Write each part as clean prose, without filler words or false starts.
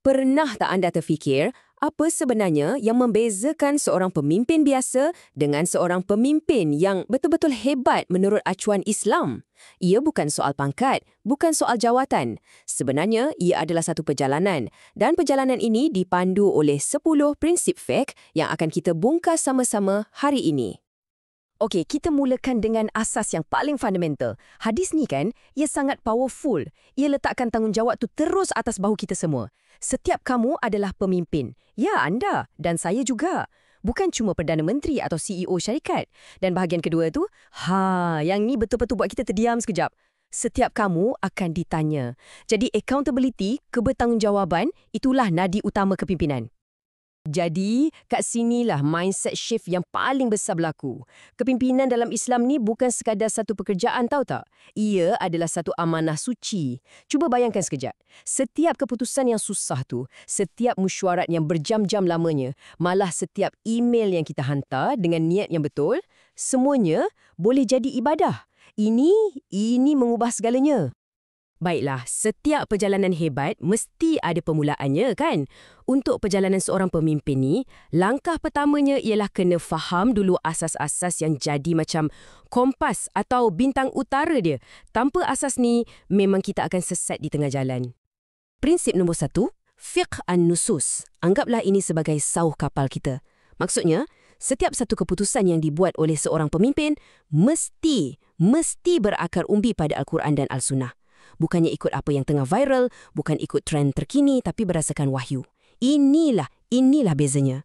Pernah tak anda terfikir, apa sebenarnya yang membezakan seorang pemimpin biasa dengan seorang pemimpin yang betul-betul hebat menurut acuan Islam? Ia bukan soal pangkat, bukan soal jawatan. Sebenarnya, ia adalah satu perjalanan. Dan perjalanan ini dipandu oleh 10 prinsip fiqh yang akan kita bungkas sama-sama hari ini. Okey, kita mulakan dengan asas yang paling fundamental. Hadis ni kan, ia sangat powerful. Ia letakkan tanggungjawab tu terus atas bahu kita semua. Setiap kamu adalah pemimpin. Ya, anda dan saya juga. Bukan cuma Perdana Menteri atau CEO syarikat. Dan bahagian kedua tu, yang ni betul-betul buat kita terdiam sekejap. Setiap kamu akan ditanya. Jadi accountability, kebertanggungjawaban, itulah nadi utama kepimpinan. Jadi, kat sinilah mindset shift yang paling besar berlaku. Kepimpinan dalam Islam ni bukan sekadar satu pekerjaan, tahu tak? Ia adalah satu amanah suci. Cuba bayangkan sekejap. Setiap keputusan yang susah tu, setiap mesyuarat yang berjam-jam lamanya, malah setiap email yang kita hantar dengan niat yang betul, semuanya boleh jadi ibadah. Ini mengubah segalanya. Baiklah, setiap perjalanan hebat mesti ada permulaannya kan? Untuk perjalanan seorang pemimpin ni, langkah pertamanya ialah kena faham dulu asas-asas yang jadi macam kompas atau bintang utara dia. Tanpa asas ni, memang kita akan sesat di tengah jalan. Prinsip nombor 1, fiqh an-nusus. Anggaplah ini sebagai sauh kapal kita. Maksudnya, setiap satu keputusan yang dibuat oleh seorang pemimpin mesti berakar umbi pada Al-Quran dan Al-Sunnah. Bukannya ikut apa yang tengah viral, bukan ikut trend terkini, tapi berdasarkan wahyu. Inilah bezanya.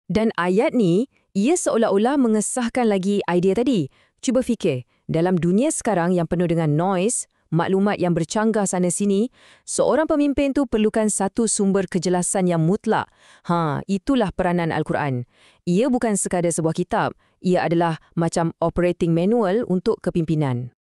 Dan ayat ni, ia seolah-olah mengesahkan lagi idea tadi. Cuba fikir, dalam dunia sekarang yang penuh dengan noise, maklumat yang bercanggah sana-sini, seorang pemimpin tu perlukan satu sumber kejelasan yang mutlak. Itulah peranan Al-Quran. Ia bukan sekadar sebuah kitab, ia adalah macam operating manual untuk kepimpinan.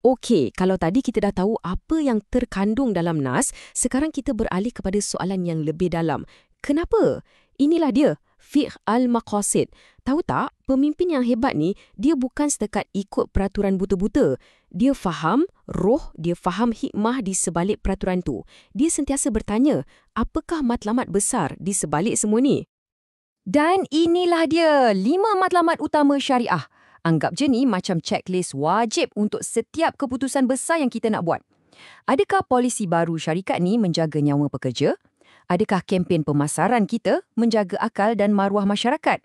Okey, kalau tadi kita dah tahu apa yang terkandung dalam nas, sekarang kita beralih kepada soalan yang lebih dalam. Kenapa? Inilah dia, fiqh al-maqasid. Tahu tak, pemimpin yang hebat ni, dia bukan setakat ikut peraturan buta-buta. Dia faham roh, dia faham hikmah di sebalik peraturan tu. Dia sentiasa bertanya, apakah matlamat besar di sebalik semua ni? Dan inilah dia, 5 matlamat utama syariah. Anggap je ni macam checklist wajib untuk setiap keputusan besar yang kita nak buat. Adakah polisi baru syarikat ni menjaga nyawa pekerja? Adakah kempen pemasaran kita menjaga akal dan maruah masyarakat?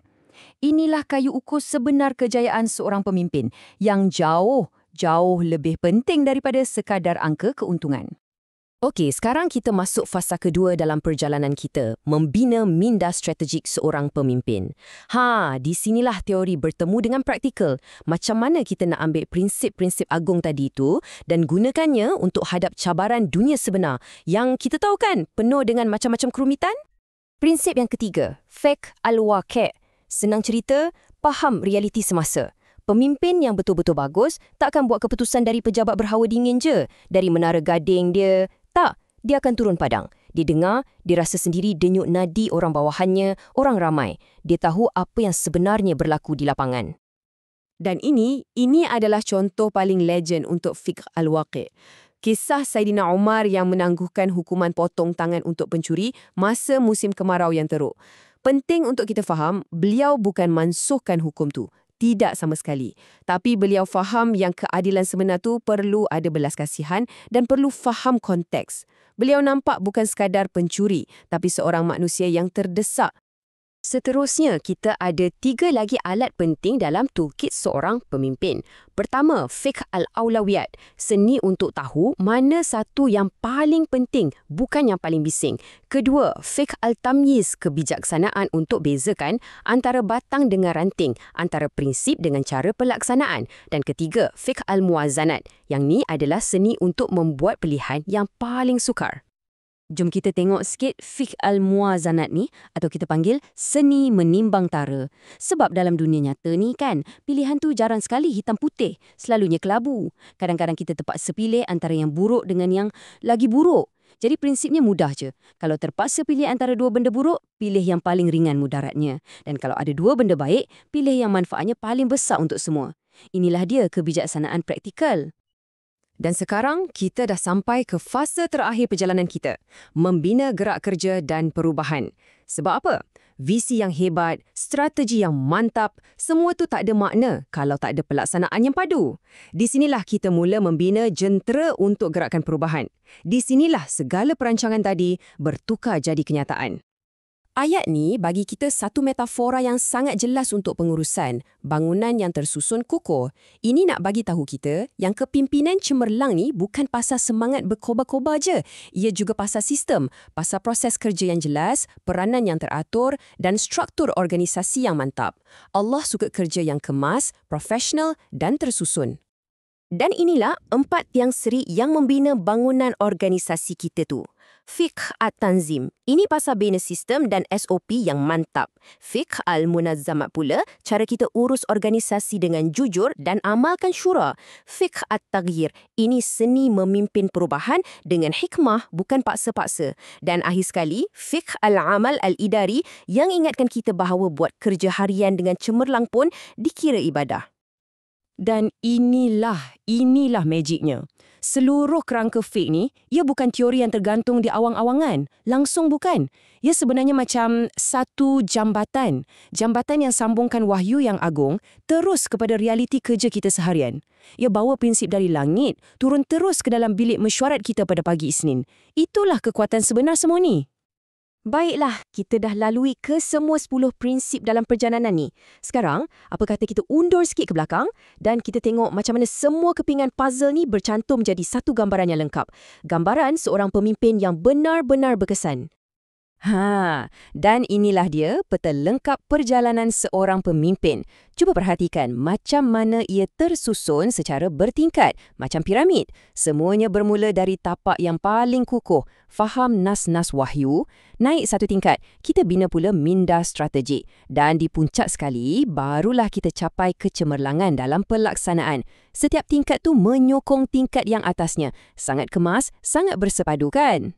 Inilah kayu ukur sebenar kejayaan seorang pemimpin yang jauh lebih penting daripada sekadar angka keuntungan. Okey, sekarang kita masuk fasa kedua dalam perjalanan kita, membina minda strategik seorang pemimpin. Di sinilah teori bertemu dengan praktikal. Macam mana kita nak ambil prinsip-prinsip agung tadi itu dan gunakannya untuk hadap cabaran dunia sebenar yang kita tahu kan penuh dengan macam-macam kerumitan? Prinsip yang ketiga, fiqh al-waqi'. Senang cerita, faham realiti semasa. Pemimpin yang betul-betul bagus tak akan buat keputusan dari pejabat berhawa dingin je, dari menara gading dia. Tak, dia akan turun padang. Dia dengar, dia rasa sendiri denyut nadi orang bawahannya, orang ramai. Dia tahu apa yang sebenarnya berlaku di lapangan. Dan ini adalah contoh paling legend untuk fiqh al-waqi'. Kisah Saidina Umar yang menangguhkan hukuman potong tangan untuk pencuri masa musim kemarau yang teruk. Penting untuk kita faham, beliau bukan mansuhkan hukum tu. Tidak sama sekali. Tapi beliau faham yang keadilan sebenar tu perlu ada belas kasihan dan perlu faham konteks. Beliau nampak bukan sekadar pencuri, tapi seorang manusia yang terdesak. Seterusnya, kita ada 3 lagi alat penting dalam toolkit seorang pemimpin. Pertama, fiqh al-awlawiyat. Seni untuk tahu mana satu yang paling penting, bukan yang paling bising. Kedua, fiqh al-tamyiz. Kebijaksanaan untuk bezakan antara batang dengan ranting, antara prinsip dengan cara pelaksanaan. Dan ketiga, fiqh al-muwazanat. Yang ni adalah seni untuk membuat pilihan yang paling sukar. Jom kita tengok sikit fiqh al-muwazanat ni, atau kita panggil seni menimbang tara. Sebab dalam dunia nyata ni kan, pilihan tu jarang sekali hitam putih, selalunya kelabu. Kadang-kadang kita terpaksa pilih antara yang buruk dengan yang lagi buruk. Jadi prinsipnya mudah je. Kalau terpaksa pilih antara 2 benda buruk, pilih yang paling ringan mudaratnya. Dan kalau ada 2 benda baik, pilih yang manfaatnya paling besar untuk semua. Inilah dia kebijaksanaan praktikal. Dan sekarang kita dah sampai ke fasa terakhir perjalanan kita, membina gerak kerja dan perubahan. Sebab apa? Visi yang hebat, strategi yang mantap, semua tu tak ada makna kalau tak ada pelaksanaan yang padu. Di sinilah kita mula membina jentera untuk gerakan perubahan. Di sinilah segala perancangan tadi bertukar jadi kenyataan. Ayat ni bagi kita satu metafora yang sangat jelas untuk pengurusan, bangunan yang tersusun kukuh. Ini nak bagi tahu kita yang kepimpinan cemerlang ni bukan pasal semangat berkobar-kobar je. Ia juga pasal sistem, pasal proses kerja yang jelas, peranan yang teratur dan struktur organisasi yang mantap. Allah suka kerja yang kemas, profesional dan tersusun. Dan inilah 4 tiang seri yang membina bangunan organisasi kita tu. Fiqh at-Tanzim. Ini pasal bina sistem dan SOP yang mantap. Fiqh al-Munazzamat pula, cara kita urus organisasi dengan jujur dan amalkan syura. Fiqh at-Taghyir. Ini seni memimpin perubahan dengan hikmah, bukan paksa-paksa. Dan akhir sekali, Fiqh al-Amal al-Idari yang ingatkan kita bahawa buat kerja harian dengan cemerlang pun dikira ibadah. Dan inilah magicnya. Seluruh kerangka fiqh ni, ia bukan teori yang tergantung di awang-awangan. Langsung bukan. Ia sebenarnya macam satu jambatan. Jambatan yang sambungkan wahyu yang agung terus kepada realiti kerja kita seharian. Ia bawa prinsip dari langit, turun terus ke dalam bilik mesyuarat kita pada pagi Isnin. Itulah kekuatan sebenar semua ni. Baiklah, kita dah lalui ke semua 10 prinsip dalam perjalanan ni. Sekarang, apa kata kita undur sikit ke belakang dan kita tengok macam mana semua kepingan puzzle ni bercantum jadi satu gambaran yang lengkap. Gambaran seorang pemimpin yang benar-benar berkesan. Dan inilah dia peta lengkap perjalanan seorang pemimpin. Cuba perhatikan macam mana ia tersusun secara bertingkat, macam piramid. Semuanya bermula dari tapak yang paling kukuh, faham nas-nas wahyu. Naik satu tingkat, kita bina pula minda strategik. Dan di puncak sekali, barulah kita capai kecemerlangan dalam pelaksanaan. Setiap tingkat tu menyokong tingkat yang atasnya. Sangat kemas, sangat bersepadu kan?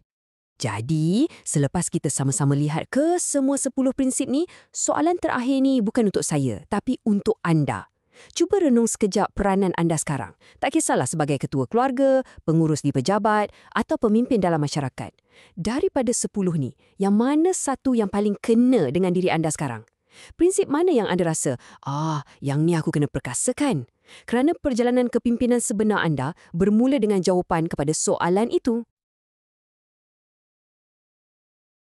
Jadi, selepas kita sama-sama lihat ke semua 10 prinsip ni, soalan terakhir ni bukan untuk saya, tapi untuk anda. Cuba renung sekejap peranan anda sekarang. Tak kisahlah sebagai ketua keluarga, pengurus di pejabat atau pemimpin dalam masyarakat. Daripada 10 ni, yang mana satu yang paling kena dengan diri anda sekarang? Prinsip mana yang anda rasa, yang ni aku kena perkasakan? Kerana perjalanan kepimpinan sebenar anda bermula dengan jawapan kepada soalan itu.